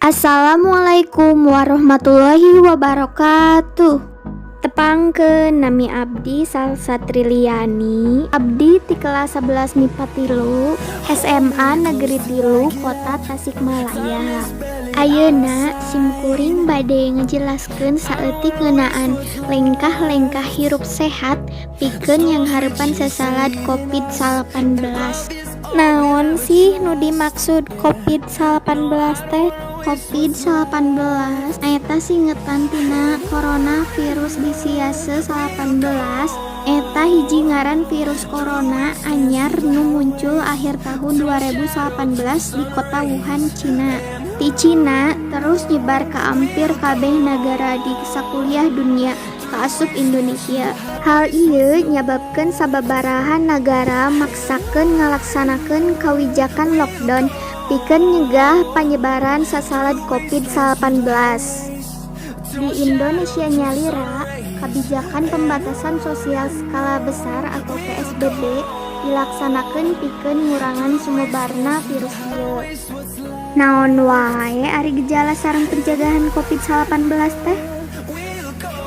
Assalamualaikum warahmatullahi wabarakatuh. Tepangkeun nami abdi Salsa Triliani. Abdi ti kelas 11 MIPA 3 SMA Negeri 3 Kota Tasikmalaya. Ayeuna simkuring bade ngejelaskeun saeutik ngeunaan lengkah-lengkah hirup sehat pikeun yang harepan sasalad COVID-19. Naon sih nu dimaksud COVID-19 teh? COVID-19 eta singetan tina coronavirus disiase 18. Eta hiji ngaran virus corona anyar nu muncul akhir tahun 2018 di kota Wuhan, Cina. Di Cina terus nyebar ka ampir kabeh nagara di sakuliah dunia, kaasup Indonesia. Hal ieu nyababkeun sababarahan nagara maksakeun ngalaksanakeun kawijakan lockdown pikeun nyegah panyebaran sasalad COVID-19. Di Indonesia nyalira, kebijakan pembatasan sosial skala besar atau PSBB dilaksanakeun pikeun ngurangan sumebarna virus ieu. Naon wae ari gejala sareng pencegahan COVID-19 teh?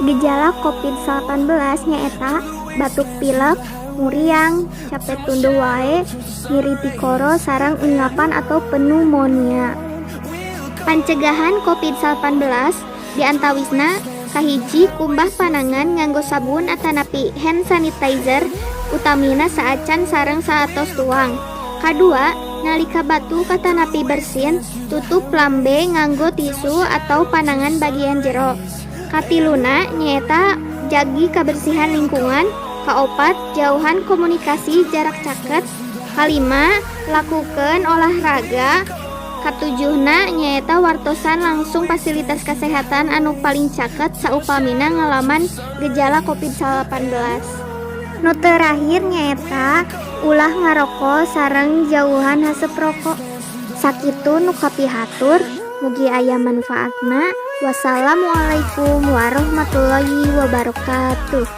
Gejala COVID-19 nyaeta batuk pilek, muriang, capek tunduh wae, nyeri tikoro sareng engapan atau pneumonia. Pancegahan COVID-19 diantawisna kahiji kumbah panangan nganggo sabun atanapi hand sanitizer utamina saacan sareng saatos tuang. Kadua, nalika batu katanapi bersin, tutup lambe nganggo tisu atau panangan bagian jero. Katiluna nyaeta jagi kebersihan lingkungan. Kaopat, jauhan komunikasi jarak caket. Kalima, lakukeun olahraga. Katujuhna nyaeta wartosan langsung fasilitas kesehatan anu paling caket saupamina ngalaman gejala COVID-19. Nu terakhir nyaeta ulah ngaroko sareng jauhan haseup rokok. Sakitu nu kapihatur, mugi aya manfaatna. Wassalamualaikum warahmatullahi wabarakatuh.